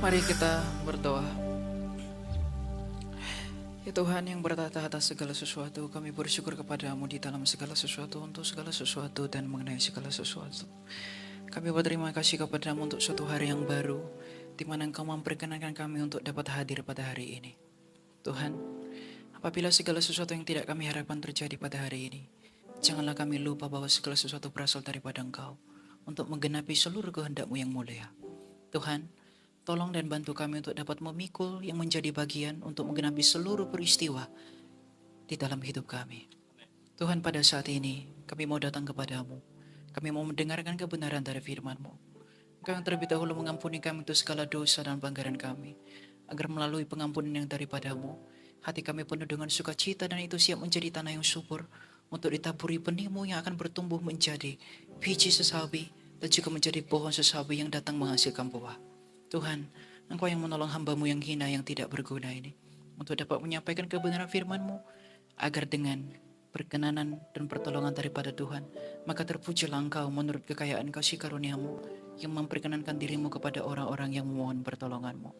Mari kita berdoa. Ya Tuhan yang bertata atas segala sesuatu, kami bersyukur kepadamu di dalam segala sesuatu, untuk segala sesuatu dan mengenai segala sesuatu. Kami berterima kasih kepadamu untuk suatu hari yang baru, di mana Engkau memperkenankan kami untuk dapat hadir pada hari ini. Tuhan, apabila segala sesuatu yang tidak kami harapkan terjadi pada hari ini, janganlah kami lupa bahwa segala sesuatu berasal daripada Engkau, untuk menggenapi seluruh kehendak-Mu yang mulia. Tuhan, tolong dan bantu kami untuk dapat memikul yang menjadi bagian untuk menggenapi seluruh peristiwa di dalam hidup kami. Tuhan, pada saat ini kami mau datang kepadamu. Kami mau mendengarkan kebenaran dari firman-Mu. Engkau yang terlebih dahulu mengampuni kami untuk segala dosa dan pelanggaran kami. Agar melalui pengampunan yang daripadamu, hati kami penuh dengan sukacita dan itu siap menjadi tanah yang subur untuk ditaburi benih-Mu yang akan bertumbuh menjadi biji sesawi dan juga menjadi pohon sesawi yang datang menghasilkan buah. Tuhan, Engkau yang menolong hamba-Mu yang hina yang tidak berguna ini untuk dapat menyampaikan kebenaran firman-Mu, agar dengan perkenanan dan pertolongan daripada Tuhan, maka terpujilah Engkau menurut kekayaan kasih karunia-Mu yang memperkenankan diri-Mu kepada orang-orang yang memohon pertolongan-Mu.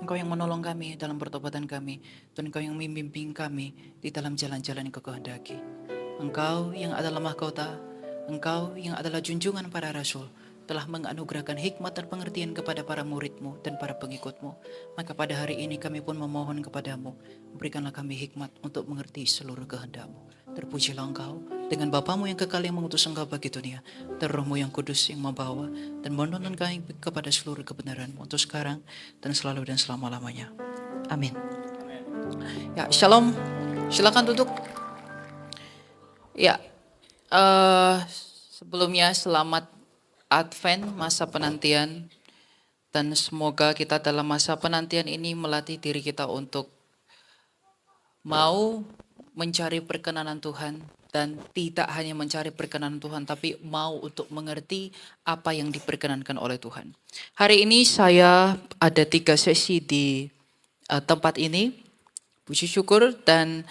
Engkau yang menolong kami dalam pertobatan kami, dan Engkau yang membimbing kami di dalam jalan-jalan yang Kau kehendaki. Engkau yang adalah mahkota, Engkau yang adalah junjungan para rasul, telah menganugerahkan hikmat dan pengertian kepada para murid-Mu dan para pengikut-Mu. Maka pada hari ini kami pun memohon kepadamu, berikanlah kami hikmat untuk mengerti seluruh kehendak-Mu. Terpujilah Engkau dengan Bapa-Mu yang kekal yang mengutus Engkau bagi dunia, dan Roh-Mu yang kudus yang membawa dan menuntun kami kepada seluruh kebenaran-Mu untuk sekarang dan selalu dan selama-lamanya. Amin. Ya, shalom. Silakan duduk. Ya, sebelumnya selamat Advent, masa penantian, dan semoga kita dalam masa penantian ini melatih diri kita untuk mau mencari perkenanan Tuhan, dan tidak hanya mencari perkenanan Tuhan, tapi mau untuk mengerti apa yang diperkenankan oleh Tuhan. Hari ini saya ada 3 sesi di tempat ini, puji syukur, dan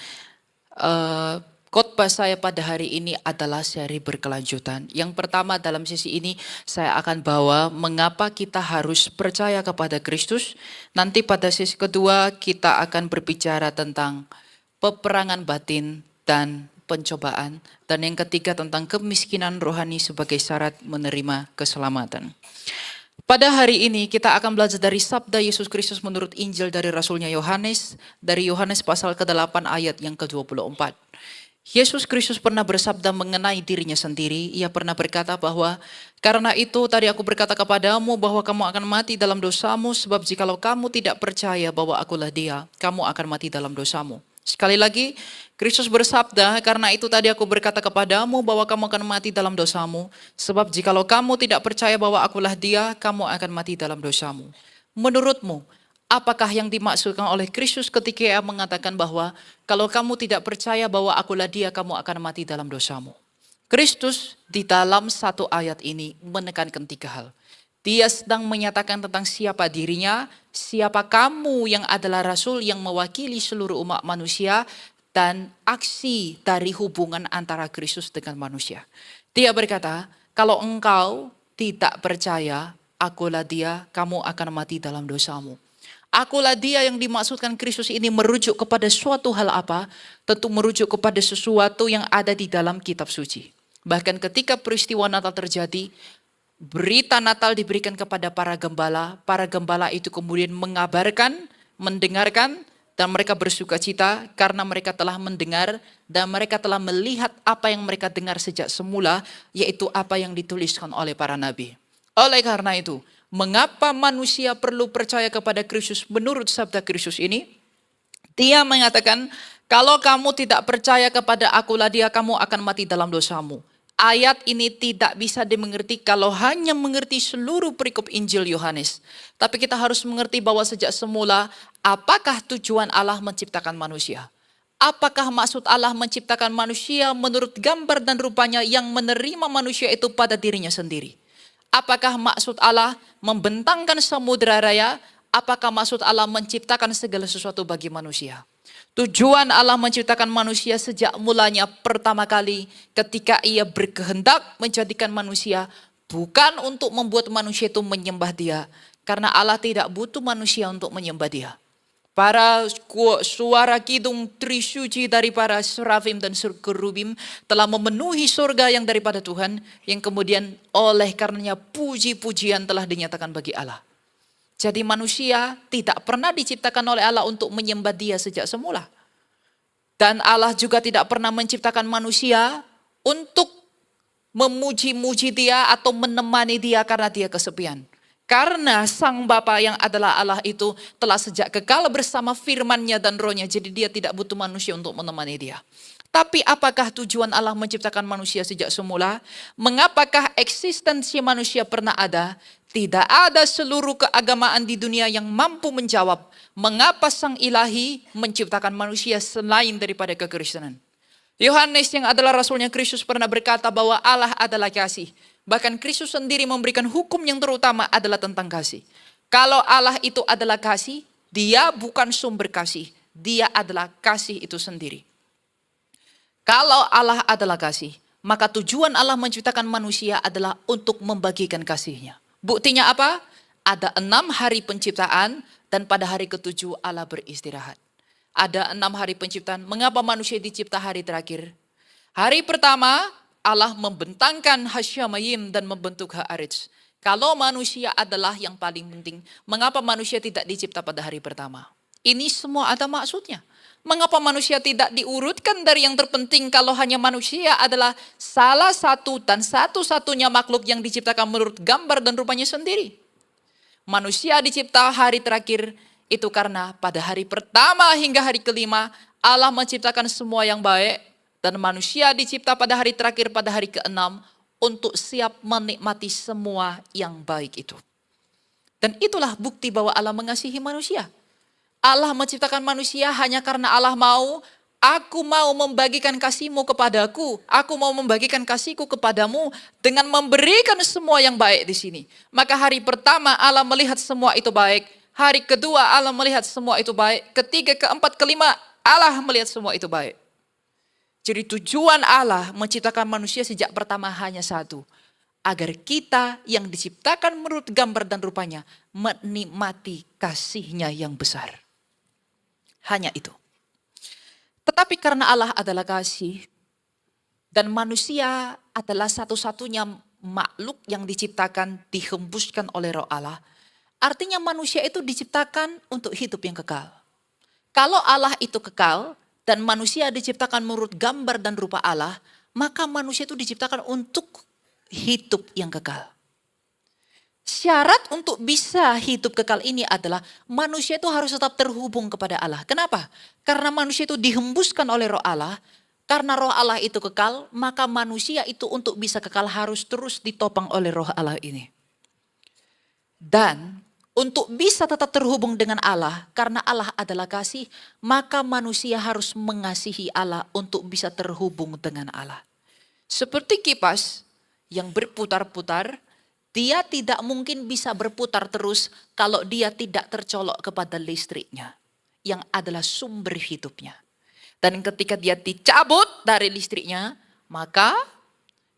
khotbah saya pada hari ini adalah seri berkelanjutan. Yang pertama dalam sesi ini saya akan bawa mengapa kita harus percaya kepada Kristus. Nanti pada sesi kedua kita akan berbicara tentang peperangan batin dan pencobaan. Dan yang ketiga tentang kemiskinan rohani sebagai syarat menerima keselamatan. Pada hari ini kita akan belajar dari sabda Yesus Kristus menurut Injil dari Rasulnya Yohanes. Dari Yohanes pasal ke-8 ayat yang ke-24. Yesus Kristus pernah bersabda mengenai dirinya sendiri. Ia pernah berkata bahwa, karena itu tadi aku berkata kepadamu bahwa kamu akan mati dalam dosamu, sebab jikalau kamu tidak percaya bahwa akulah Dia, kamu akan mati dalam dosamu. Sekali lagi, Kristus bersabda, karena itu tadi aku berkata kepadamu bahwa kamu akan mati dalam dosamu, sebab jikalau kamu tidak percaya bahwa akulah Dia, kamu akan mati dalam dosamu. Menurutmu, apakah yang dimaksudkan oleh Kristus ketika Ia mengatakan bahwa kalau kamu tidak percaya bahwa akulah Dia, kamu akan mati dalam dosamu? Kristus di dalam satu ayat ini menekankan 3 hal. Dia sedang menyatakan tentang siapa dirinya, siapa kamu yang adalah rasul yang mewakili seluruh umat manusia, dan aksi dari hubungan antara Kristus dengan manusia. Dia berkata, kalau engkau tidak percaya, akulah Dia, kamu akan mati dalam dosamu. Akulah Dia yang dimaksudkan Kristus ini merujuk kepada suatu hal apa? Tentu merujuk kepada sesuatu yang ada di dalam kitab suci. Bahkan ketika peristiwa Natal terjadi, berita Natal diberikan kepada para gembala itu kemudian mengabarkan, mendengarkan, dan mereka bersuka cita karena mereka telah mendengar dan mereka telah melihat apa yang mereka dengar sejak semula, yaitu apa yang dituliskan oleh para nabi. Oleh karena itu, mengapa manusia perlu percaya kepada Kristus menurut sabda Kristus ini? Dia mengatakan, kalau kamu tidak percaya kepada akulah Dia, kamu akan mati dalam dosamu. Ayat ini tidak bisa dimengerti kalau hanya mengerti seluruh perikop Injil Yohanes. Tapi kita harus mengerti bahwa sejak semula, apakah tujuan Allah menciptakan manusia? Apakah maksud Allah menciptakan manusia menurut gambar dan rupanya yang menerima manusia itu pada dirinya sendiri? Apakah maksud Allah membentangkan samudera raya? Apakah maksud Allah menciptakan segala sesuatu bagi manusia? Tujuan Allah menciptakan manusia sejak mulanya pertama kali ketika Ia berkehendak menjadikan manusia bukan untuk membuat manusia itu menyembah Dia. Karena Allah tidak butuh manusia untuk menyembah Dia. Para suara kidung trisuci dari para serafim dan kerubim telah memenuhi surga yang daripada Tuhan, yang kemudian oleh karenanya puji-pujian telah dinyatakan bagi Allah. Jadi manusia tidak pernah diciptakan oleh Allah untuk menyembah Dia sejak semula. Dan Allah juga tidak pernah menciptakan manusia untuk memuji-muji Dia atau menemani Dia karena Dia kesepian. Karena Sang Bapa yang adalah Allah itu telah sejak kekal bersama firman-Nya dan Roh-Nya. Jadi Dia tidak butuh manusia untuk menemani Dia. Tapi apakah tujuan Allah menciptakan manusia sejak semula? Mengapakah eksistensi manusia pernah ada? Tidak ada seluruh keagamaan di dunia yang mampu menjawab mengapa Sang Ilahi menciptakan manusia selain daripada kekristenan. Yohanes yang adalah rasulnya Kristus pernah berkata bahwa Allah adalah kasih. Bahkan Kristus sendiri memberikan hukum yang terutama adalah tentang kasih. Kalau Allah itu adalah kasih, Dia bukan sumber kasih. Dia adalah kasih itu sendiri. Kalau Allah adalah kasih, maka tujuan Allah menciptakan manusia adalah untuk membagikan kasih-Nya. Buktinya apa? Ada 6 hari penciptaan dan pada hari ke-7 Allah beristirahat. Ada 6 hari penciptaan. Mengapa manusia dicipta hari terakhir? Hari pertama, Allah membentangkan Hasyamayim dan membentuk Haaretz. Kalau manusia adalah yang paling penting, mengapa manusia tidak dicipta pada hari pertama? Ini semua ada maksudnya. Mengapa manusia tidak diurutkan dari yang terpenting kalau hanya manusia adalah salah satu dan satu-satunya makhluk yang diciptakan menurut gambar dan rupanya sendiri? Manusia dicipta hari terakhir itu karena pada hari pertama hingga hari kelima Allah menciptakan semua yang baik. Dan manusia dicipta pada hari terakhir, pada hari ke-6 untuk siap menikmati semua yang baik itu. Dan itulah bukti bahwa Allah mengasihi manusia. Allah menciptakan manusia hanya karena Allah mau, aku mau membagikan kasih-Mu kepadaku, aku mau membagikan kasih-Ku kepadamu dengan memberikan semua yang baik di sini. Maka hari pertama Allah melihat semua itu baik, hari kedua Allah melihat semua itu baik, ketiga, keempat, kelima Allah melihat semua itu baik. Jadi tujuan Allah menciptakan manusia sejak pertama hanya satu. Agar kita yang diciptakan menurut gambar dan rupanya menikmati kasih-Nya yang besar. Hanya itu. Tetapi karena Allah adalah kasih dan manusia adalah satu-satunya makhluk yang diciptakan dihembuskan oleh Roh Allah. Artinya manusia itu diciptakan untuk hidup yang kekal. Kalau Allah itu kekal, dan manusia diciptakan menurut gambar dan rupa Allah, maka manusia itu diciptakan untuk hidup yang kekal. Syarat untuk bisa hidup kekal ini adalah manusia itu harus tetap terhubung kepada Allah. Kenapa? Karena manusia itu dihembuskan oleh Roh Allah. Karena Roh Allah itu kekal, maka manusia itu untuk bisa kekal harus terus ditopang oleh Roh Allah ini. Dan untuk bisa tetap terhubung dengan Allah, karena Allah adalah kasih, maka manusia harus mengasihi Allah untuk bisa terhubung dengan Allah. Seperti kipas yang berputar-putar, dia tidak mungkin bisa berputar terus kalau dia tidak tercolok kepada listriknya, yang adalah sumber hidupnya. Dan ketika dia dicabut dari listriknya, maka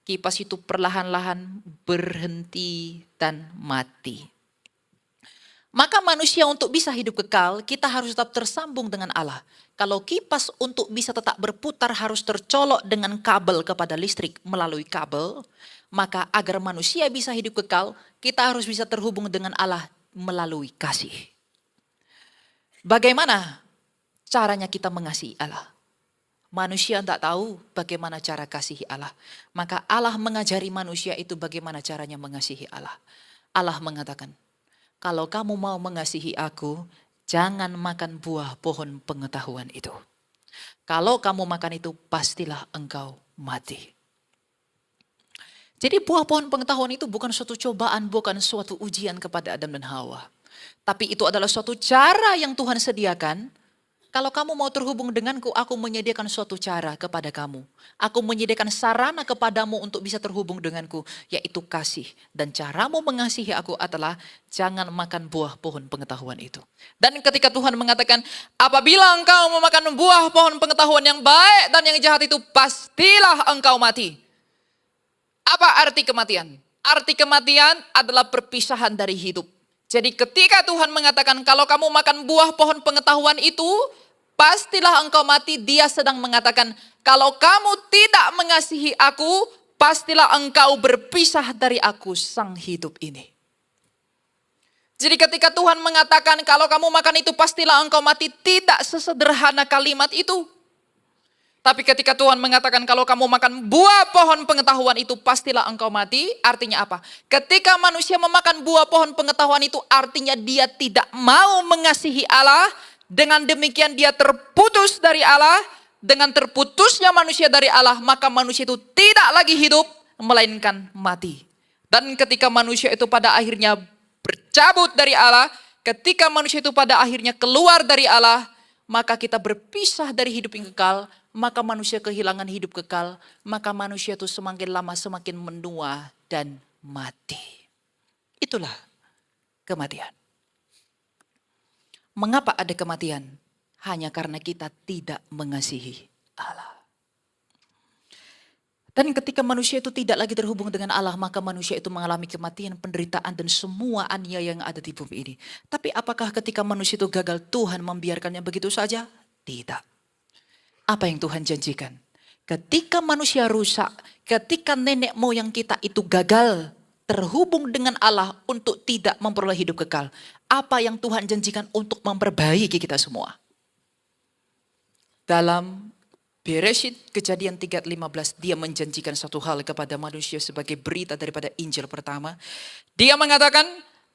kipas itu perlahan-lahan berhenti dan mati. Maka manusia untuk bisa hidup kekal, kita harus tetap tersambung dengan Allah. Kalau kipas untuk bisa tetap berputar harus tercolok dengan kabel kepada listrik melalui kabel, maka agar manusia bisa hidup kekal, kita harus bisa terhubung dengan Allah melalui kasih. Bagaimana caranya kita mengasihi Allah? Manusia tidak tahu bagaimana cara kasihi Allah. Maka Allah mengajari manusia itu bagaimana caranya mengasihi Allah. Allah mengatakan, kalau kamu mau mengasihi aku, jangan makan buah pohon pengetahuan itu. Kalau kamu makan itu, pastilah engkau mati. Jadi buah pohon pengetahuan itu bukan suatu cobaan, bukan suatu ujian kepada Adam dan Hawa. Tapi itu adalah suatu cara yang Tuhan sediakan. Kalau kamu mau terhubung denganku, aku menyediakan suatu cara kepada kamu. Aku menyediakan sarana kepadamu untuk bisa terhubung denganku, yaitu kasih. Dan caramu mengasihi aku adalah jangan makan buah pohon pengetahuan itu. Dan ketika Tuhan mengatakan, apabila engkau memakan buah pohon pengetahuan yang baik dan yang jahat itu, pastilah engkau mati. Apa arti kematian? Arti kematian adalah perpisahan dari hidup. Jadi ketika Tuhan mengatakan kalau kamu makan buah pohon pengetahuan itu, pastilah engkau mati. Dia sedang mengatakan kalau kamu tidak mengasihi aku, pastilah engkau berpisah dari aku sang hidup ini. Jadi ketika Tuhan mengatakan kalau kamu makan itu pastilah engkau mati, tidak sesederhana kalimat itu. Tapi ketika Tuhan mengatakan kalau kamu makan buah pohon pengetahuan itu pastilah engkau mati, artinya apa? Ketika manusia memakan buah pohon pengetahuan itu artinya dia tidak mau mengasihi Allah. Dengan demikian dia terputus dari Allah. Dengan terputusnya manusia dari Allah, maka manusia itu tidak lagi hidup, melainkan mati. Dan ketika manusia itu pada akhirnya bercabut dari Allah, ketika manusia itu pada akhirnya keluar dari Allah, maka kita berpisah dari hidup yang kekal, maka manusia kehilangan hidup kekal, maka manusia itu semakin lama semakin menua dan mati. Itulah kematian. Mengapa ada kematian? Hanya karena kita tidak mengasihi Allah. Dan ketika manusia itu tidak lagi terhubung dengan Allah, maka manusia itu mengalami kematian, penderitaan, dan semua aniaya yang ada di bumi ini. Tapi apakah ketika manusia itu gagal, Tuhan membiarkannya begitu saja? Tidak. Apa yang Tuhan janjikan? Ketika manusia rusak, ketika nenek moyang kita itu gagal terhubung dengan Allah untuk tidak memperoleh hidup kekal, apa yang Tuhan janjikan untuk memperbaiki kita semua? Dalam Bereshit Kejadian 3:15, dia menjanjikan satu hal kepada manusia sebagai berita daripada Injil pertama. Dia mengatakan,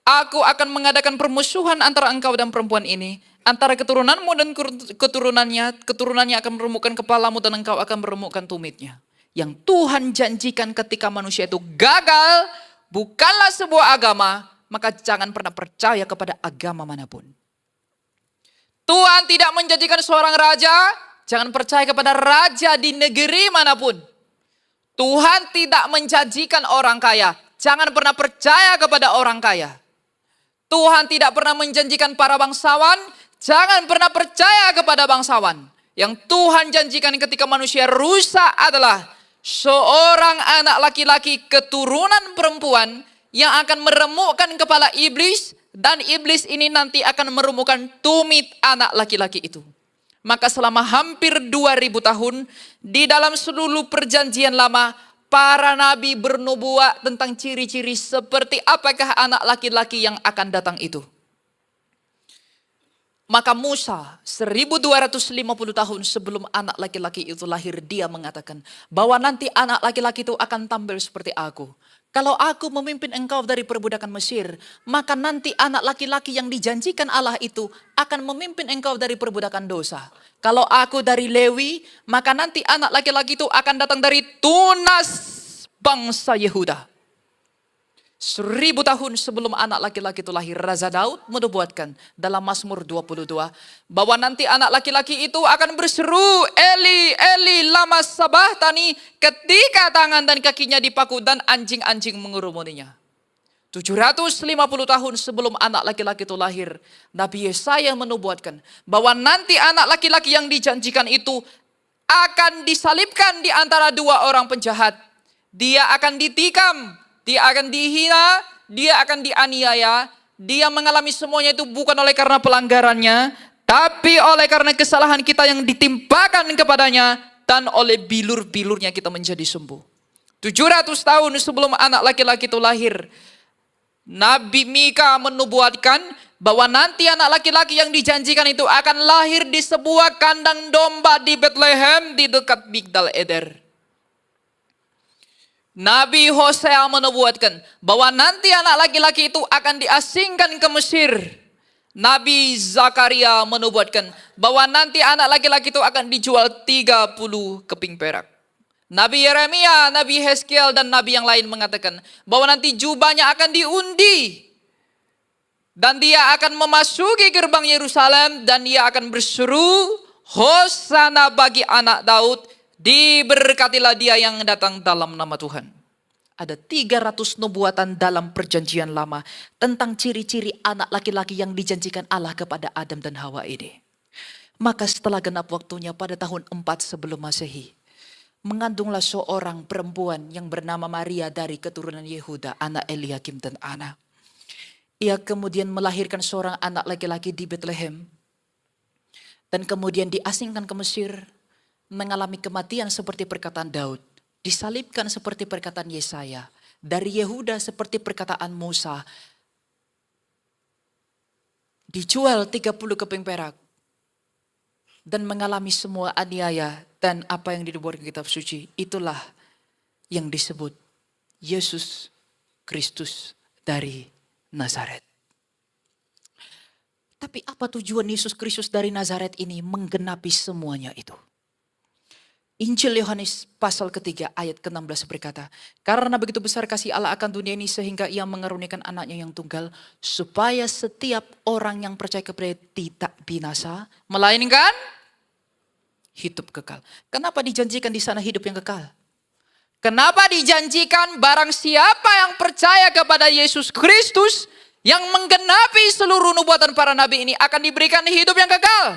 aku akan mengadakan permusuhan antara engkau dan perempuan ini, antara keturunanmu dan keturunannya akan meremukkan kepalamu dan engkau akan meremukkan tumitnya. Yang Tuhan janjikan ketika manusia itu gagal, bukanlah sebuah agama, maka jangan pernah percaya kepada agama manapun. Tuhan tidak menjanjikan seorang raja, jangan percaya kepada raja di negeri manapun. Tuhan tidak menjanjikan orang kaya, jangan pernah percaya kepada orang kaya. Tuhan tidak pernah menjanjikan para bangsawan, jangan pernah percaya kepada bangsawan. Yang Tuhan janjikan ketika manusia rusak adalah seorang anak laki-laki keturunan perempuan yang akan meremukkan kepala iblis, dan iblis ini nanti akan meremukkan tumit anak laki-laki itu. Maka selama hampir 2000 tahun di dalam seluruh perjanjian lama, para nabi bernubuat tentang ciri-ciri seperti apakah anak laki-laki yang akan datang itu. Maka Musa 1250 tahun sebelum anak laki-laki itu lahir, dia mengatakan bahwa nanti anak laki-laki itu akan tampil seperti aku. Kalau aku memimpin engkau dari perbudakan Mesir, maka nanti anak laki-laki yang dijanjikan Allah itu akan memimpin engkau dari perbudakan dosa. Kalau aku dari Lewi, maka nanti anak laki-laki itu akan datang dari tunas bangsa Yehuda. 1000 tahun sebelum anak laki-laki itu lahir, Raja Daud menubuatkan dalam Mazmur 22 bahwa nanti anak laki-laki itu akan berseru, Eli, Eli, lama sabachthani, ketika tangan dan kakinya dipaku dan anjing-anjing mengerumuninya. 750 tahun sebelum anak laki-laki itu lahir, Nabi Yesaya menubuatkan bahwa nanti anak laki-laki yang dijanjikan itu akan disalibkan di antara dua orang penjahat. Dia akan ditikam, dia akan dihina, dia akan dianiaya. Dia mengalami semuanya itu bukan oleh karena pelanggarannya, tapi oleh karena kesalahan kita yang ditimpakan kepadanya, dan oleh bilur-bilurnya kita menjadi sembuh. 700 tahun sebelum anak laki-laki itu lahir, Nabi Mika menubuatkan bahwa nanti anak laki-laki yang dijanjikan itu akan lahir di sebuah kandang domba di Bethlehem di dekat Migdal Eder. Nabi Hosea menubuatkan bahwa nanti anak laki-laki itu akan diasingkan ke Mesir. Nabi Zakaria menubuatkan bahwa nanti anak laki-laki itu akan dijual 30 keping perak. Nabi Yeremia, Nabi Hezkiel, dan Nabi yang lain mengatakan bahwa nanti jubahnya akan diundi. Dan dia akan memasuki gerbang Yerusalem dan dia akan berseru, Hosana bagi anak Daud, diberkatilah dia yang datang dalam nama Tuhan. Ada 300 nubuatan dalam perjanjian lama tentang ciri-ciri anak laki-laki yang dijanjikan Allah kepada Adam dan Hawa ini. Maka setelah genap waktunya pada tahun 4 sebelum Masehi, mengandunglah seorang perempuan yang bernama Maria dari keturunan Yehuda, anak Eliakim dan Ana. Ia kemudian melahirkan seorang anak laki-laki di Bethlehem. Dan kemudian diasingkan ke Mesir, mengalami kematian seperti perkataan Daud. Disalibkan seperti perkataan Yesaya. Dari Yehuda seperti perkataan Musa. Dijual 30 keping perak. Dan mengalami semua aniaya dan apa yang dibuat di kitab suci. Itulah yang disebut Yesus Kristus dari Nazaret. Tapi apa tujuan Yesus Kristus dari Nazaret ini menggenapi semuanya itu? Injil Yohanes pasal ketiga ayat ke-16 berkata, karena begitu besar kasih Allah akan dunia ini sehingga ia mengaruniakan anaknya yang tunggal, supaya setiap orang yang percaya kepada dia tidak binasa, melainkan hidup kekal. Kenapa dijanjikan di sana hidup yang kekal? Kenapa dijanjikan barang siapa yang percaya kepada Yesus Kristus yang menggenapi seluruh nubuatan para nabi ini akan diberikan hidup yang kekal?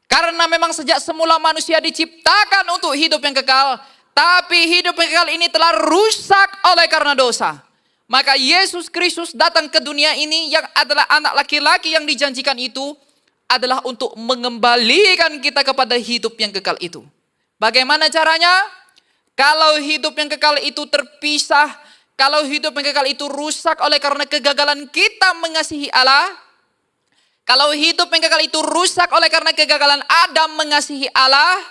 Karena memang sejak semula manusia diciptakan untuk hidup yang kekal, tapi hidup yang kekal ini telah rusak oleh karena dosa. Maka Yesus Kristus datang ke dunia ini yang adalah anak laki-laki yang dijanjikan itu adalah untuk mengembalikan kita kepada hidup yang kekal itu. Bagaimana caranya? Kalau hidup yang kekal itu terpisah, kalau hidup yang kekal itu rusak oleh karena kegagalan kita mengasihi Allah, kalau hidup yang kekal itu rusak oleh karena kegagalan Adam mengasihi Allah,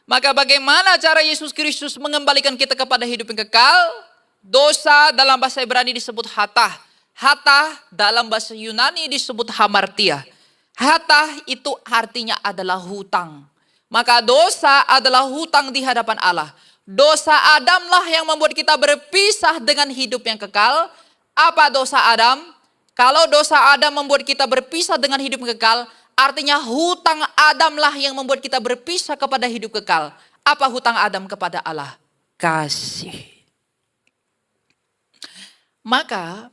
maka bagaimana cara Yesus Kristus mengembalikan kita kepada hidup yang kekal? Dosa dalam bahasa Ibrani disebut hatah. Hatah dalam bahasa Yunani disebut hamartia. Hatah itu artinya adalah hutang. Maka dosa adalah hutang di hadapan Allah. Dosa Adamlah yang membuat kita berpisah dengan hidup yang kekal. Apa dosa Adam? Kalau dosa Adam membuat kita berpisah dengan hidup kekal, artinya hutang Adamlah yang membuat kita berpisah kepada hidup kekal. Apa hutang Adam kepada Allah? Kasih. Maka,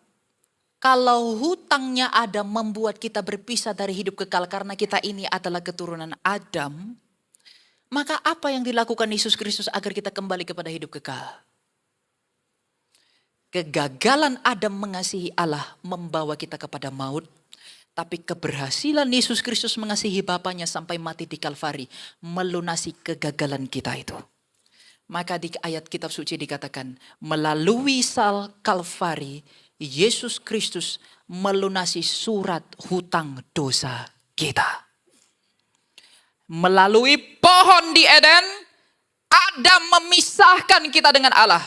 kalau hutangnya Adam membuat kita berpisah dari hidup kekal karena kita ini adalah keturunan Adam, maka apa yang dilakukan Yesus Kristus agar kita kembali kepada hidup kekal? Kegagalan Adam mengasihi Allah membawa kita kepada maut. Tapi keberhasilan Yesus Kristus mengasihi Bapaknya sampai mati di Kalvari melunasi kegagalan kita itu. Maka di ayat kitab suci dikatakan, melalui sal Kalvari, Yesus Kristus melunasi surat hutang dosa kita. Melalui pohon di Eden, Adam memisahkan kita dengan Allah.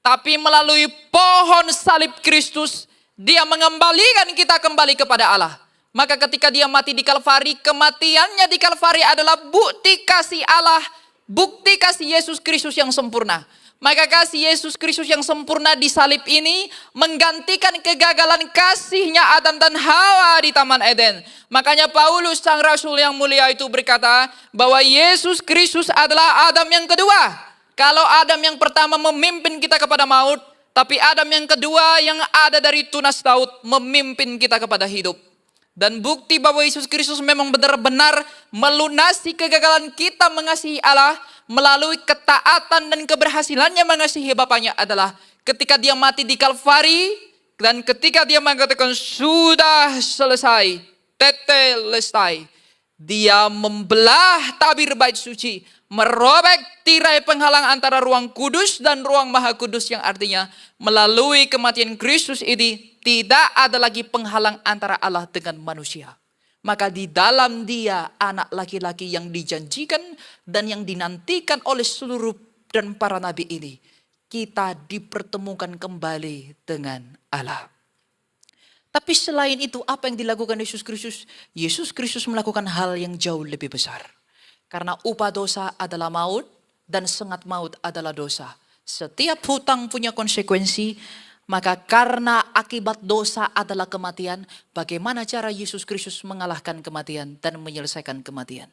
Tapi melalui pohon salib Kristus, dia mengembalikan kita kembali kepada Allah. Maka ketika dia mati di Kalvari, kematiannya di Kalvari adalah bukti kasih Allah, bukti kasih Yesus Kristus yang sempurna. Maka kasih Yesus Kristus yang sempurna di salib ini menggantikan kegagalan kasihnya Adam dan Hawa di Taman Eden. Makanya Paulus sang rasul yang mulia itu berkata bahwa Yesus Kristus adalah Adam yang kedua. Kalau Adam yang pertama memimpin kita kepada maut, tapi Adam yang kedua yang ada dari tunas Daud memimpin kita kepada hidup. Dan bukti bahwa Yesus Kristus memang benar-benar melunasi kegagalan kita mengasihi Allah melalui ketaatan dan keberhasilannya mengasihi Bapaknya adalah ketika dia mati di Kalvari dan ketika dia mengatakan sudah selesai, tetelestai. Dia membelah tabir bait suci, merobek tirai penghalang antara ruang kudus dan ruang maha kudus, yang artinya melalui kematian Kristus ini tidak ada lagi penghalang antara Allah dengan manusia. Maka di dalam dia anak laki-laki yang dijanjikan dan yang dinantikan oleh seluruh dan para nabi ini, kita dipertemukan kembali dengan Allah. Tapi selain itu apa yang dilakukan Yesus Kristus? Yesus Kristus melakukan hal yang jauh lebih besar. Karena upah dosa adalah maut dan sengat maut adalah dosa. Setiap hutang punya konsekuensi, maka karena akibat dosa adalah kematian, bagaimana cara Yesus Kristus mengalahkan kematian dan menyelesaikan kematian?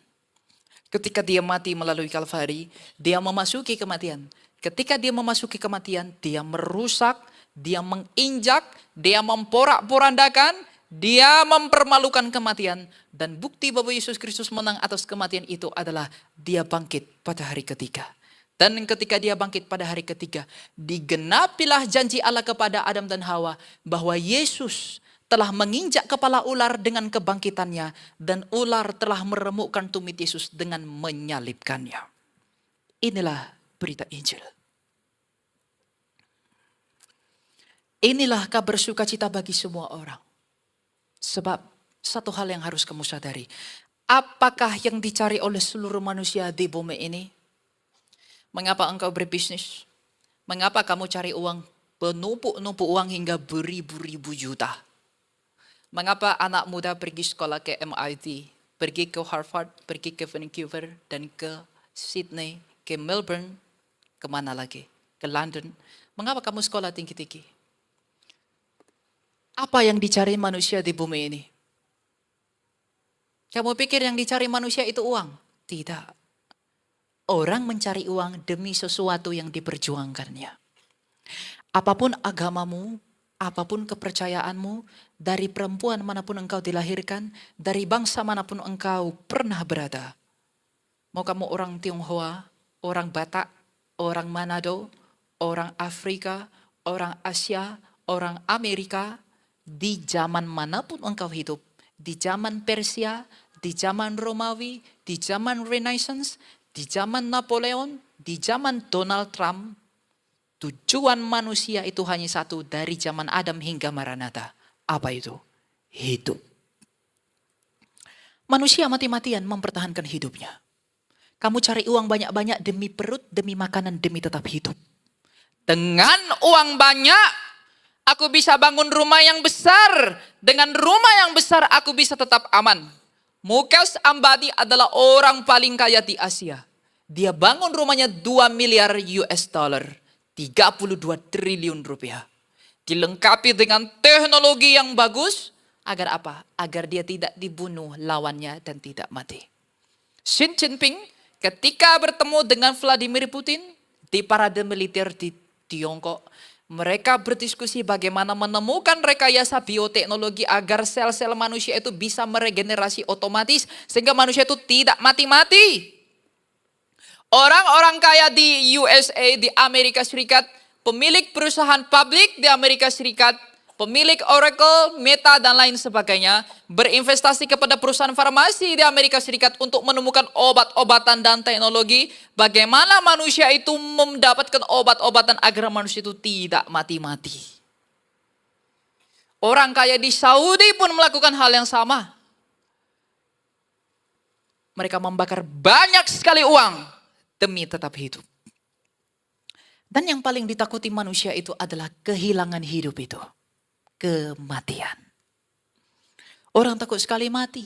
Ketika dia mati melalui Kalvari, dia memasuki kematian. Ketika dia memasuki kematian, dia merusak, dia menginjak, dia memporak-porandakan, dia mempermalukan kematian. Dan bukti bahwa Yesus Kristus menang atas kematian itu adalah dia bangkit pada hari ketiga. Dan ketika dia bangkit pada hari ketiga, digenapilah janji Allah kepada Adam dan Hawa bahwa Yesus telah menginjak kepala ular dengan kebangkitannya, dan ular telah meremukkan tumit Yesus dengan menyalibkannya. Inilah berita Injil. Inilah kabar sukacita bagi semua orang. Sebab satu hal yang harus kamu sadari, apakah yang dicari oleh seluruh manusia di bumi ini? Mengapa engkau berbisnis? Mengapa kamu cari uang, penumpuk-numpuk uang hingga beribu-ribu juta? Mengapa anak muda pergi sekolah ke MIT, pergi ke Harvard, pergi ke Vancouver, dan ke Sydney, ke Melbourne, kemana lagi? Ke London. Mengapa kamu sekolah tinggi-tinggi? Apa yang dicari manusia di bumi ini? Kamu pikir yang dicari manusia itu uang? Tidak. Orang mencari uang demi sesuatu yang diperjuangkannya. Apapun agamamu, apapun kepercayaanmu, dari perempuan manapun engkau dilahirkan, dari bangsa manapun engkau pernah berada. Mau kamu orang Tionghoa, orang Batak, orang Manado, orang Afrika, orang Asia, orang Amerika, di zaman manapun engkau hidup, di zaman Persia, di zaman Romawi, di zaman Renaissance, di zaman Napoleon, di zaman Donald Trump, tujuan manusia itu hanya satu dari zaman Adam hingga Maranatha. Apa itu? Hidup. Manusia mati-matian mempertahankan hidupnya. Kamu cari uang banyak-banyak demi perut, demi makanan, demi tetap hidup. Dengan uang banyak, aku bisa bangun rumah yang besar. Dengan rumah yang besar, aku bisa tetap aman. Mukesh Ambani adalah orang paling kaya di Asia. Dia bangun rumahnya 2 miliar US dollar. 32 triliun rupiah. Dilengkapi dengan teknologi yang bagus. Agar apa? Agar dia tidak dibunuh lawannya dan tidak mati. Xi Jinping ketika bertemu dengan Vladimir Putin di parade militer di Tiongkok, mereka berdiskusi bagaimana menemukan rekayasa bioteknologi agar sel-sel manusia itu bisa meregenerasi otomatis sehingga manusia itu tidak mati-mati. Orang-orang kaya di USA, di Amerika Serikat, pemilik perusahaan publik di Amerika Serikat, pemilik Oracle, Meta, dan lain sebagainya, berinvestasi kepada perusahaan farmasi di Amerika Serikat untuk menemukan obat-obatan dan teknologi. Bagaimana manusia itu mendapatkan obat-obatan agar manusia itu tidak mati-mati. Orang kaya di Saudi pun melakukan hal yang sama. Mereka membakar banyak sekali uang demi tetap hidup. Dan yang paling ditakuti manusia itu adalah kehilangan hidup itu. Kematian. Orang takut sekali mati.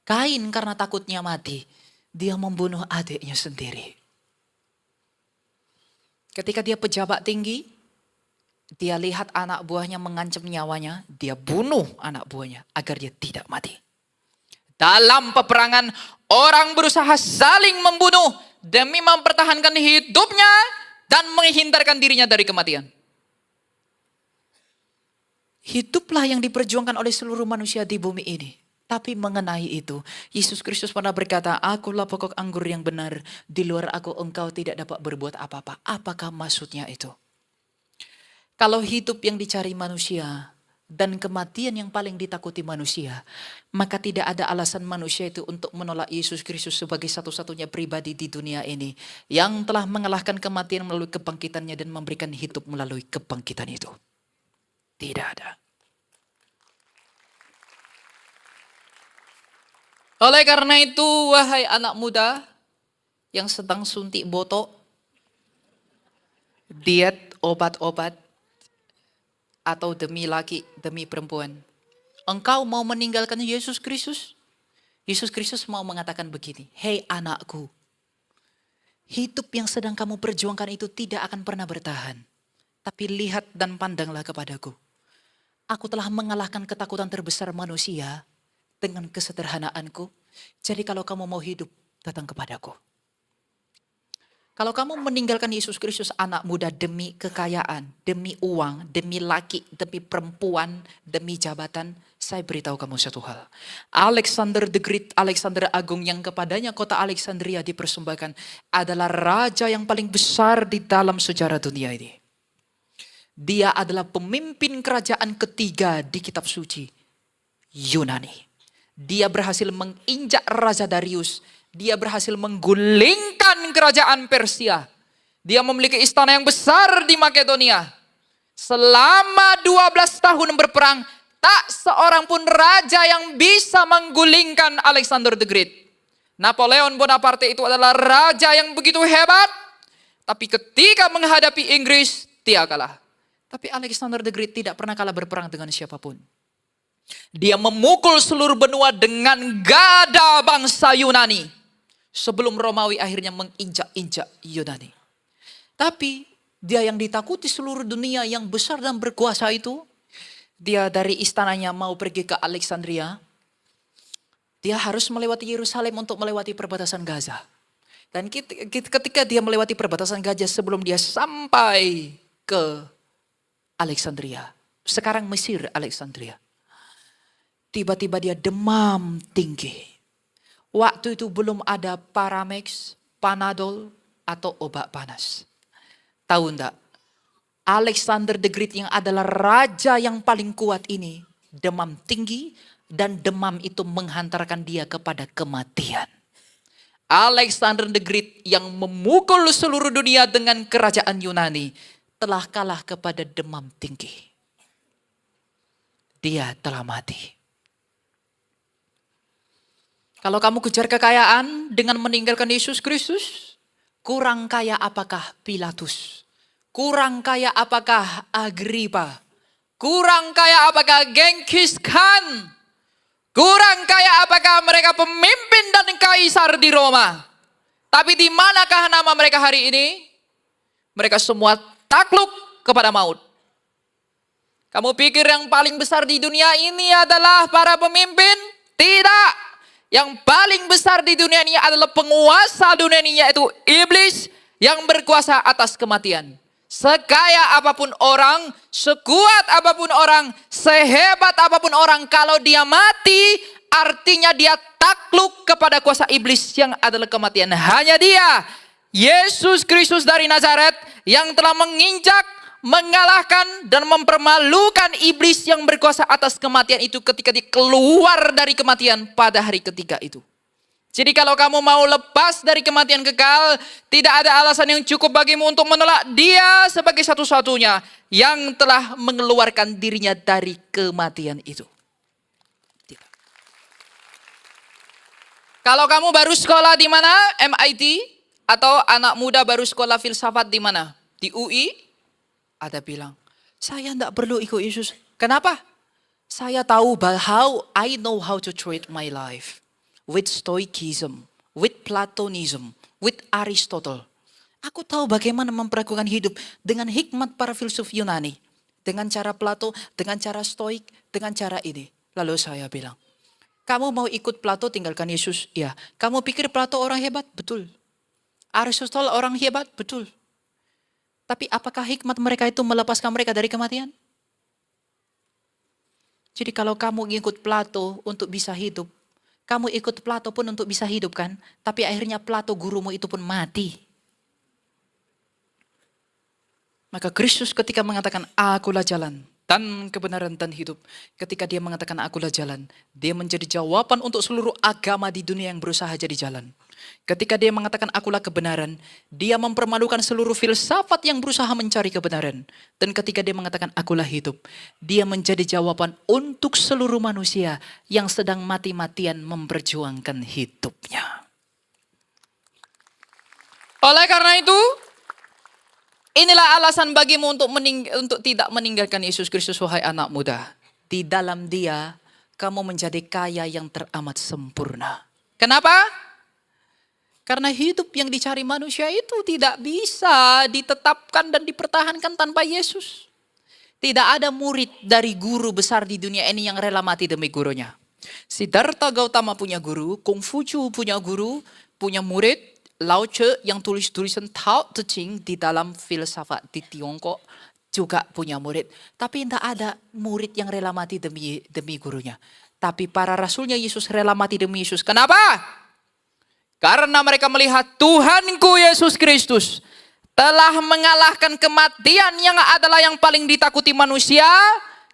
Kain karena takutnya mati, dia membunuh adiknya sendiri. Ketika dia pejabat tinggi, dia lihat anak buahnya mengancam nyawanya, dia bunuh anak buahnya agar dia tidak mati. Dalam peperangan, orang berusaha saling membunuh demi mempertahankan hidupnya dan menghindarkan dirinya dari kematian. Hiduplah yang diperjuangkan oleh seluruh manusia di bumi ini. Tapi mengenai itu, Yesus Kristus pernah berkata, "Akulah pokok anggur yang benar, di luar aku engkau tidak dapat berbuat apa-apa." Apakah maksudnya itu? Kalau hidup yang dicari manusia dan kematian yang paling ditakuti manusia, maka tidak ada alasan manusia itu untuk menolak Yesus Kristus sebagai satu-satunya pribadi di dunia ini yang telah mengalahkan kematian melalui kebangkitannya dan memberikan hidup melalui kebangkitan itu. Tidak ada. Oleh karena itu, wahai anak muda yang sedang suntik botok, diet, obat-obat, atau demi laki, demi perempuan, engkau mau meninggalkan Yesus Kristus? Yesus Kristus mau mengatakan begini, "Hei anakku, hidup yang sedang kamu perjuangkan itu tidak akan pernah bertahan. Tapi lihat dan pandanglah kepadaku. Aku telah mengalahkan ketakutan terbesar manusia dengan kesederhanaanku. Jadi kalau kamu mau hidup, datang kepadaku." Kalau kamu meninggalkan Yesus Kristus anak muda demi kekayaan, demi uang, demi laki, demi perempuan, demi jabatan, saya beritahu kamu satu hal. Alexander the Great, Alexander Agung yang kepadanya kota Alexandria dipersembahkan adalah raja yang paling besar di dalam sejarah dunia ini. Dia adalah pemimpin kerajaan ketiga di kitab suci Yunani. Dia berhasil menginjak Raja Darius. Dia berhasil menggulingkan kerajaan Persia. Dia memiliki istana yang besar di Makedonia. Selama 12 tahun berperang, tak seorang pun raja yang bisa menggulingkan Alexander the Great. Napoleon Bonaparte itu adalah raja yang begitu hebat. Tapi ketika menghadapi Inggris, dia kalah. Tapi Alexander the Great tidak pernah kalah berperang dengan siapapun. Dia memukul seluruh benua dengan gada bangsa Yunani. Sebelum Romawi akhirnya menginjak-injak Yunani. Tapi dia yang ditakuti seluruh dunia yang besar dan berkuasa itu. Dia dari istananya mau pergi ke Alexandria. Dia harus melewati Yerusalem untuk melewati perbatasan Gaza. Dan ketika dia melewati perbatasan Gaza sebelum dia sampai ke Alexandria. Sekarang Mesir Alexandria. Tiba-tiba dia demam tinggi. Waktu itu belum ada Paramex, Panadol, atau obat panas. Tahu enggak? Alexander the Great yang adalah raja yang paling kuat ini. Demam tinggi dan demam itu menghantarkan dia kepada kematian. Alexander the Great yang memukul seluruh dunia dengan kerajaan Yunani telah kalah kepada demam tinggi. Dia telah mati. Kalau kamu kejar kekayaan dengan meninggalkan Yesus Kristus, kurang kaya apakah Pilatus? Kurang kaya apakah Agripa? Kurang kaya apakah Genghis Khan? Kurang kaya apakah mereka pemimpin dan kaisar di Roma? Tapi di manakah nama mereka hari ini? Mereka semua takluk kepada maut. Kamu pikir yang paling besar di dunia ini adalah para pemimpin? Tidak. Yang paling besar di dunia ini adalah penguasa dunia ini, yaitu iblis yang berkuasa atas kematian. Sekaya apapun orang, sekuat apapun orang, sehebat apapun orang, kalau dia mati, artinya dia takluk kepada kuasa iblis yang adalah kematian. Hanya dia, Yesus Kristus dari Nazaret, yang telah menginjak, mengalahkan, dan mempermalukan iblis yang berkuasa atas kematian itu ketika dia keluar dari kematian pada hari ketiga itu. Jadi kalau kamu mau lepas dari kematian kekal, tidak ada alasan yang cukup bagimu untuk menolak dia sebagai satu-satunya yang telah mengeluarkan dirinya dari kematian itu. Tidak. Kalau kamu baru sekolah di mana? MIT? Atau anak muda baru sekolah filsafat di mana? Di UI? Ada bilang, saya tidak perlu ikut Yesus. Kenapa? Saya tahu I know how to treat my life. With Stoicism, with Platonism, with Aristotle. Aku tahu bagaimana memperlakukan hidup dengan hikmat para filsuf Yunani. Dengan cara Plato, dengan cara Stoik, dengan cara ini. Lalu saya bilang, kamu mau ikut Plato tinggalkan Yesus? Ya. Kamu pikir Plato orang hebat? Betul. Aristotle orang hebat? Betul. Tapi apakah hikmat mereka itu melepaskan mereka dari kematian? Jadi kalau kamu ikut Plato untuk bisa hidup, kamu ikut Plato pun untuk bisa hidup kan? Tapi akhirnya Plato gurumu itu pun mati. Maka Kristus ketika mengatakan akulah jalan dan kebenaran dan hidup. Ketika dia mengatakan akulah jalan, dia menjadi jawaban untuk seluruh agama di dunia yang berusaha jadi jalan. Ketika dia mengatakan akulah kebenaran, dia mempermalukan seluruh filsafat yang berusaha mencari kebenaran. Dan ketika dia mengatakan akulah hidup, dia menjadi jawaban untuk seluruh manusia yang sedang mati-matian memperjuangkan hidupnya. Oleh karena itu, inilah alasan bagimu untuk tidak meninggalkan Yesus Kristus, wahai anak muda. Di dalam dia, kamu menjadi kaya yang teramat sempurna. Kenapa? Karena hidup yang dicari manusia itu tidak bisa ditetapkan dan dipertahankan tanpa Yesus. Tidak ada murid dari guru besar di dunia ini yang rela mati demi gurunya. Siddhartha Gautama punya guru, Kongfucu punya guru, punya murid, Lao Tzu yang tulis tulisan Tao Te Ching di dalam filsafat di Tiongkok juga punya murid. Tapi tidak ada murid yang rela mati demi gurunya. Tapi para rasulnya Yesus rela mati demi Yesus. Kenapa? Karena mereka melihat Tuhanku Yesus Kristus telah mengalahkan kematian yang adalah yang paling ditakuti manusia.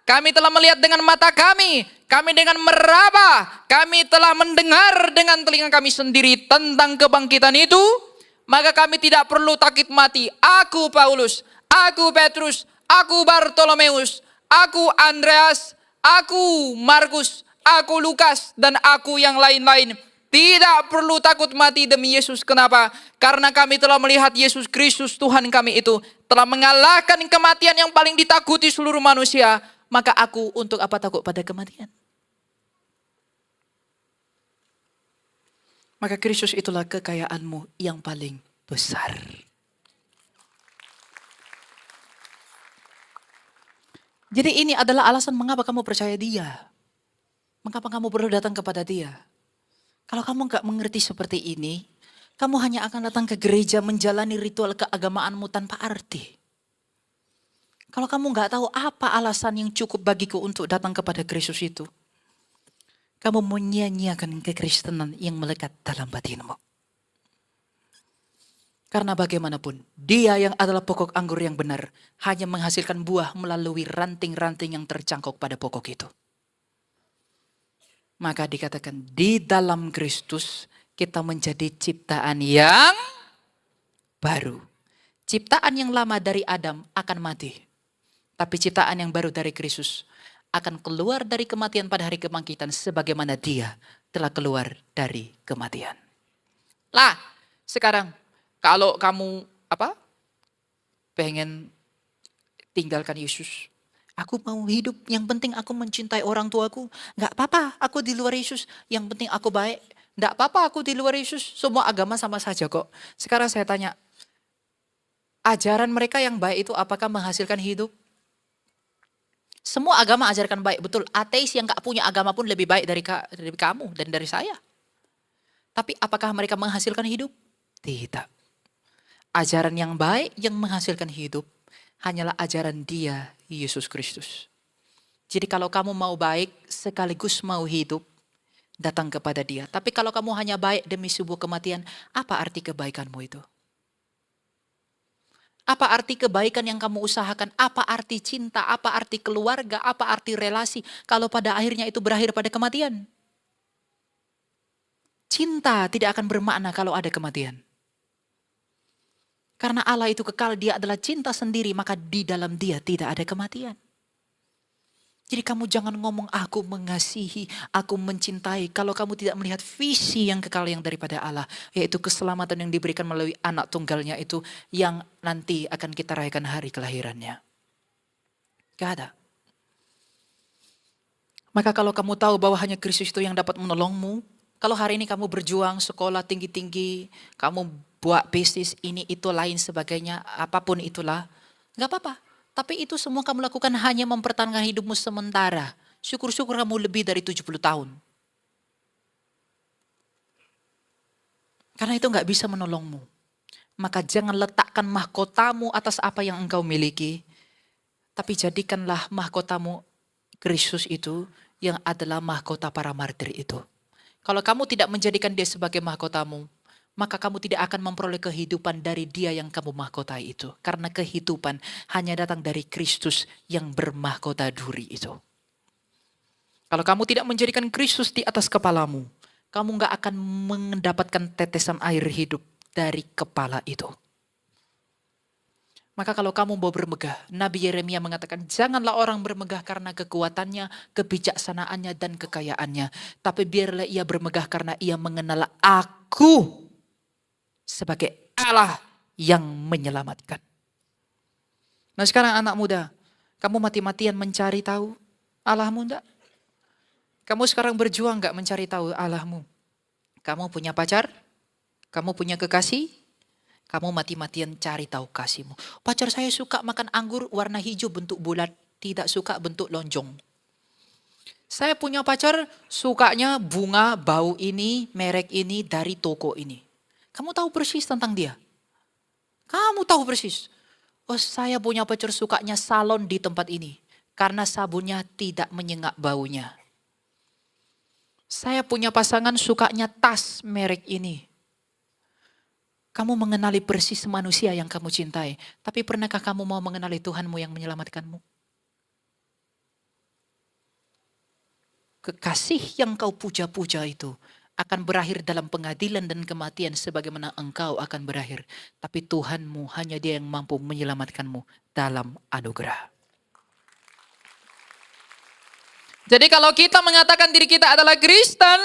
Kami telah melihat dengan mata kami dengan meraba, kami telah mendengar dengan telinga kami sendiri tentang kebangkitan itu. Maka kami tidak perlu takut mati. Aku Paulus, aku Petrus, aku Bartolomeus, aku Andreas, aku Markus, aku Lukas, dan aku yang lain-lain. Tidak perlu takut mati demi Yesus. Kenapa? Karena kami telah melihat Yesus Kristus Tuhan kami itu telah mengalahkan kematian yang paling ditakuti seluruh manusia. Maka aku untuk apa takut pada kematian? Maka Kristus itulah kekayaanmu yang paling besar. Jadi ini adalah alasan mengapa kamu percaya Dia. Mengapa kamu perlu datang kepada Dia. Kalau kamu nggak mengerti seperti ini, kamu hanya akan datang ke gereja menjalani ritual keagamaanmu tanpa arti. Kalau kamu nggak tahu apa alasan yang cukup bagiku untuk datang kepada Kristus itu, kamu menyia-nyiakan kekristenan yang melekat dalam batinmu. Karena bagaimanapun, Dia yang adalah pokok anggur yang benar hanya menghasilkan buah melalui ranting-ranting yang tercangkok pada pokok itu. Maka dikatakan di dalam Kristus kita menjadi ciptaan yang baru. Ciptaan yang lama dari Adam akan mati. Tapi ciptaan yang baru dari Kristus akan keluar dari kematian pada hari kebangkitan sebagaimana Dia telah keluar dari kematian. Lah, sekarang kalau kamu pengen tinggalkan Yesus, aku mau hidup, yang penting aku mencintai orang tuaku. Gak apa-apa aku di luar Yesus, yang penting aku baik. Gak apa-apa aku di luar Yesus, semua agama sama saja kok. Sekarang saya tanya, ajaran mereka yang baik itu apakah menghasilkan hidup? Semua agama ajarkan baik, betul. Ateis yang gak punya agama pun lebih baik dari kamu dan dari saya. Tapi apakah mereka menghasilkan hidup? Tidak. Ajaran yang baik yang menghasilkan hidup hanyalah ajaran Dia, Yesus Kristus. Jadi kalau kamu mau baik sekaligus mau hidup, datang kepada Dia. Tapi kalau kamu hanya baik demi sebuah kematian, apa arti kebaikanmu itu? Apa arti kebaikan yang kamu usahakan? Apa arti cinta? Apa arti keluarga? Apa arti relasi? Kalau pada akhirnya itu berakhir pada kematian. Cinta tidak akan bermakna kalau ada kematian. Karena Allah itu kekal, Dia adalah cinta sendiri, maka di dalam Dia tidak ada kematian. Jadi kamu jangan ngomong aku mengasihi, aku mencintai, kalau kamu tidak melihat visi yang kekal yang daripada Allah, yaitu keselamatan yang diberikan melalui anak tunggalnya itu, yang nanti akan kita rayakan hari kelahirannya. Gak ada. Maka kalau kamu tahu bahwa hanya Kristus itu yang dapat menolongmu, kalau hari ini kamu berjuang, sekolah tinggi-tinggi, kamu buat bisnis ini itu lain sebagainya, apapun itulah, gak apa-apa. Tapi itu semua kamu lakukan hanya mempertahankan hidupmu sementara. Syukur-syukur kamu lebih dari 70 tahun. Karena itu gak bisa menolongmu. Maka jangan letakkan mahkotamu atas apa yang engkau miliki. Tapi jadikanlah mahkotamu Kristus itu yang adalah mahkota para martir itu. Kalau kamu tidak menjadikan Dia sebagai mahkotamu, maka kamu tidak akan memperoleh kehidupan dari Dia yang kamu mahkotai itu. Karena kehidupan hanya datang dari Kristus yang bermahkota duri itu. Kalau kamu tidak menjadikan Kristus di atas kepalamu, kamu gak akan mendapatkan tetesan air hidup dari kepala itu. Maka kalau kamu mau bermegah, Nabi Yeremia mengatakan, janganlah orang bermegah karena kekuatannya, kebijaksanaannya, dan kekayaannya. Tapi biarlah ia bermegah karena ia mengenal aku sebagai Allah yang menyelamatkan. Nah sekarang anak muda, kamu mati-matian mencari tahu Allahmu enggak? Kamu sekarang berjuang enggak mencari tahu Allahmu? Kamu punya pacar? Kamu punya kekasih? Kamu mati-matian cari tahu kasihmu. Pacar saya suka makan anggur warna hijau bentuk bulat, tidak suka bentuk lonjong. Saya punya pacar sukanya bunga bau ini, merek ini, dari toko ini. Kamu tahu persis tentang dia. Kamu tahu persis. Oh saya punya pacar sukanya salon di tempat ini. Karena sabunnya tidak menyengat baunya. Saya punya pasangan sukanya tas merek ini. Kamu mengenali persis manusia yang kamu cintai. Tapi pernahkah kamu mau mengenali Tuhanmu yang menyelamatkanmu? Kekasih yang kau puja-puja itu akan berakhir dalam pengadilan dan kematian sebagaimana engkau akan berakhir. Tapi Tuhanmu hanya Dia yang mampu menyelamatkanmu dalam anugerah. Jadi kalau kita mengatakan diri kita adalah Kristen,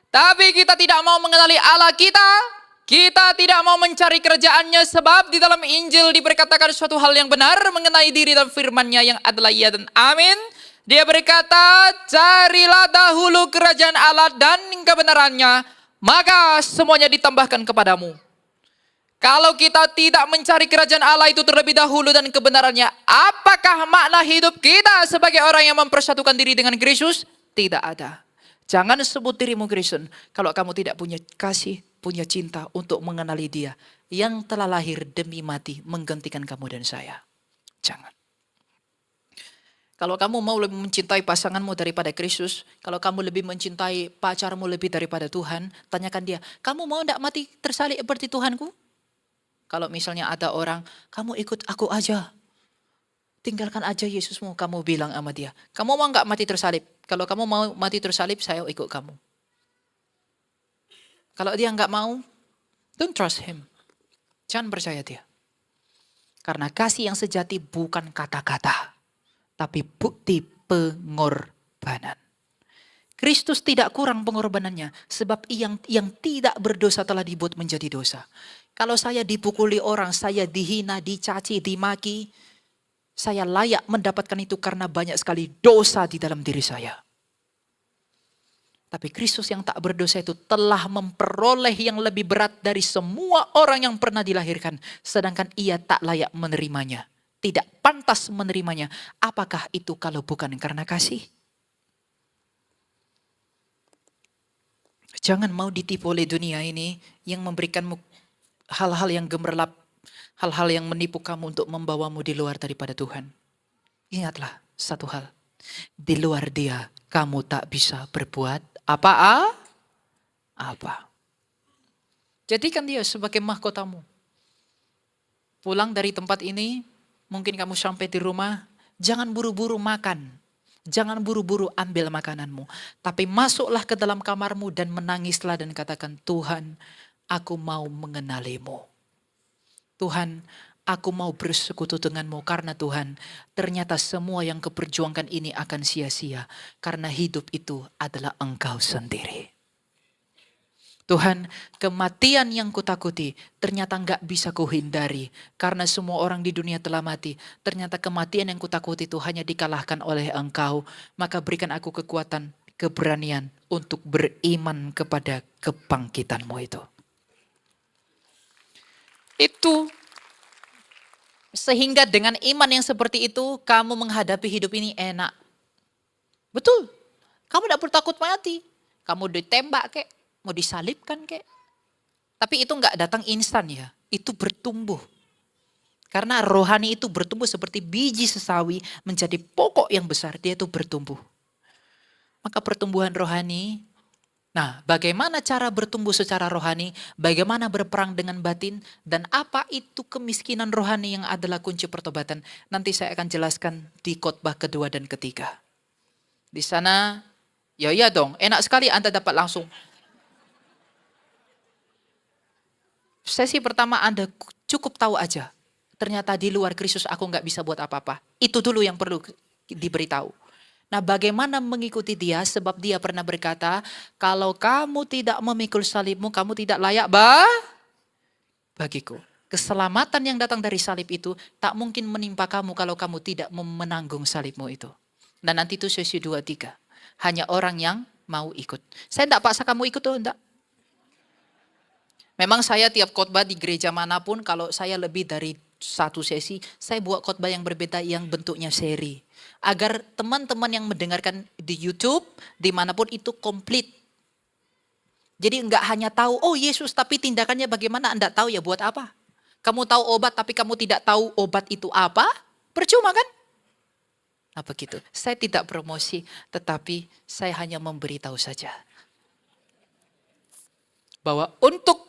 tapi kita tidak mau mengenali Allah kita tidak mau mencari kerajaannya, sebab di dalam Injil diberkatakan suatu hal yang benar mengenai diri dan firman-Nya yang adalah ya dan amin. Dia berkata, carilah dahulu kerajaan Allah dan kebenarannya, maka semuanya ditambahkan kepadamu. Kalau kita tidak mencari kerajaan Allah itu terlebih dahulu dan kebenarannya, apakah makna hidup kita sebagai orang yang mempersatukan diri dengan Kristus? Tidak ada. Jangan sebut dirimu Kristen kalau kamu tidak punya kasih, punya cinta untuk mengenali Dia yang telah lahir demi mati menggantikan kamu dan saya. Jangan. Kalau kamu mau lebih mencintai pasanganmu daripada Kristus, kalau kamu lebih mencintai pacarmu lebih daripada Tuhan, tanyakan dia, kamu mau tidak mati tersalib seperti Tuhanku? Kalau misalnya ada orang, kamu ikut aku aja. Tinggalkan aja Yesusmu, kamu bilang sama dia. Kamu mau nggak mati tersalib? Kalau kamu mau mati tersalib, saya ikut kamu. Kalau dia nggak mau, don't trust him. Jangan percaya dia. Karena kasih yang sejati bukan kata-kata, tapi bukti pengorbanan. Kristus tidak kurang pengorbanannya, sebab yang tidak berdosa telah dibuat menjadi dosa. Kalau saya dipukuli orang, saya dihina, dicaci, dimaki, saya layak mendapatkan itu karena banyak sekali dosa di dalam diri saya. Tapi Kristus yang tak berdosa itu telah memperoleh yang lebih berat dari semua orang yang pernah dilahirkan, sedangkan ia tak layak menerimanya, tidak pantas menerimanya. Apakah itu kalau bukan karena kasih? Jangan mau ditipu oleh dunia ini yang memberikanmu hal-hal yang gemerlap, hal-hal yang menipu kamu untuk membawamu di luar daripada Tuhan. Ingatlah satu hal, di luar Dia kamu tak bisa berbuat apa. Jadikan Dia sebagai mahkotamu. Pulang dari tempat ini, mungkin kamu sampai di rumah, jangan buru-buru makan. Jangan buru-buru ambil makananmu. Tapi masuklah ke dalam kamarmu dan menangislah dan katakan, Tuhan, aku mau mengenalimu. Tuhan, aku mau bersekutu denganmu karena Tuhan, ternyata semua yang kuperjuangkan ini akan sia-sia. Karena hidup itu adalah Engkau sendiri. Tuhan, kematian yang kutakuti ternyata enggak bisa kuhindari. Karena semua orang di dunia telah mati. Ternyata kematian yang kutakuti itu hanya dikalahkan oleh Engkau. Maka berikan aku kekuatan, keberanian untuk beriman kepada kebangkitan-Mu itu. Itu sehingga dengan iman yang seperti itu kamu menghadapi hidup ini enak. Betul. Kamu tidak perlu takut mati. Kamu ditembak kek, mau disalibkan kek. Tapi itu enggak datang instan ya. Itu bertumbuh. Karena rohani itu bertumbuh seperti biji sesawi menjadi pokok yang besar. Dia itu bertumbuh. Maka pertumbuhan rohani. Nah, bagaimana cara bertumbuh secara rohani, bagaimana berperang dengan batin, dan apa itu kemiskinan rohani yang adalah kunci pertobatan. Nanti saya akan jelaskan di khotbah kedua dan ketiga. Di sana, ya iya dong, enak sekali Anda dapat langsung. Sesi pertama Anda cukup tahu aja, ternyata di luar Kristus aku nggak bisa buat apa-apa. Itu dulu yang perlu diberitahu. Nah, bagaimana mengikuti Dia? Sebab Dia pernah berkata, kalau kamu tidak memikul salibmu, kamu tidak layak bagiku. Keselamatan yang datang dari salib itu tak mungkin menimpa kamu kalau kamu tidak menanggung salibmu itu. Dan nanti itu sesi 2-3. Hanya orang yang mau ikut. Saya tidak paksa kamu ikut tuh, enggak. Memang saya tiap khotbah di gereja manapun, kalau saya lebih dari satu sesi, saya buat khotbah yang berbeda yang bentuknya seri. Agar teman-teman yang mendengarkan di YouTube, dimanapun itu komplit. Jadi enggak hanya tahu, oh Yesus tapi tindakannya bagaimana, Anda tahu ya buat apa. Kamu tahu obat tapi kamu tidak tahu obat itu apa, percuma kan? Nah begitu, saya tidak promosi, tetapi saya hanya memberitahu saja. Bahwa untuk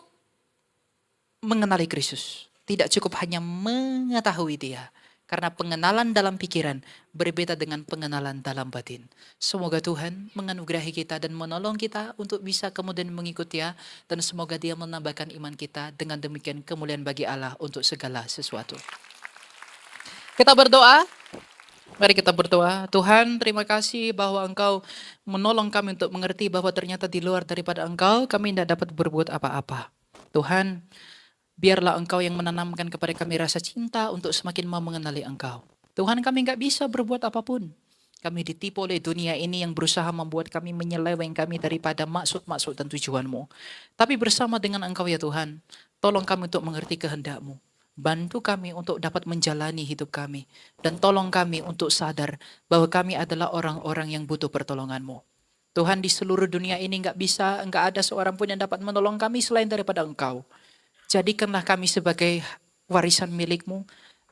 mengenali Kristus. Tidak cukup hanya mengetahui dia. Karena pengenalan dalam pikiran berbeda dengan pengenalan dalam batin. Semoga Tuhan menganugerahi kita dan menolong kita untuk bisa kemudian mengikuti dia. Dan semoga dia menambahkan iman kita, dengan demikian kemuliaan bagi Allah untuk segala sesuatu. Kita berdoa. Mari kita berdoa. Tuhan, terima kasih bahwa Engkau menolong kami untuk mengerti bahwa ternyata di luar daripada Engkau kami tidak dapat berbuat apa-apa. Tuhan, biarlah Engkau yang menanamkan kepada kami rasa cinta untuk semakin mau mengenali Engkau. Tuhan, kami nggak bisa berbuat apapun. Kami ditipu oleh dunia ini yang berusaha membuat kami menyeleweng kami daripada maksud-maksud dan tujuan-Mu. Tapi bersama dengan Engkau ya Tuhan, tolong kami untuk mengerti kehendak-Mu. Bantu kami untuk dapat menjalani hidup kami. Dan tolong kami untuk sadar bahwa kami adalah orang-orang yang butuh pertolongan-Mu. Tuhan, di seluruh dunia ini nggak ada seorang pun yang dapat menolong kami selain daripada Engkau. Jadikanlah kami sebagai warisan milik-Mu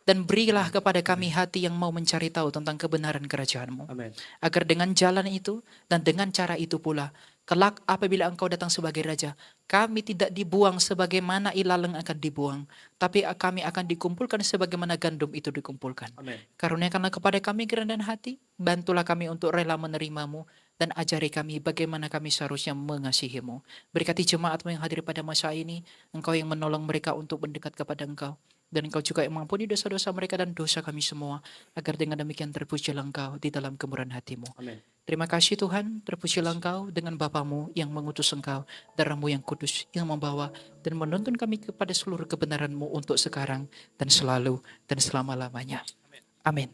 dan berilah kepada kami hati yang mau mencari tahu tentang kebenaran kerajaan-Mu. Amin. Agar dengan jalan itu dan dengan cara itu pula, kelak apabila Engkau datang sebagai Raja, kami tidak dibuang sebagaimana ilalang akan dibuang, tapi kami akan dikumpulkan sebagaimana gandum itu dikumpulkan. Amin. Karuniakanlah kepada kami kerendahan hati, bantulah kami untuk rela menerima-Mu, dan ajari kami bagaimana kami seharusnya mengasihi-Mu. Berkati jemaat-Mu yang hadir pada masa ini, Engkau yang menolong mereka untuk mendekat kepada Engkau. Dan Engkau juga yang mengampuni dosa-dosa mereka dan dosa kami semua, agar dengan demikian terpujilah Engkau di dalam kemurahan hati-Mu. Amin. Terima kasih Tuhan, terpujilah Engkau dengan Bapa-Mu yang mengutus Engkau, darah-Mu yang kudus yang membawa dan menuntun kami kepada seluruh kebenaran-Mu untuk sekarang dan selalu dan selama-lamanya. Amin.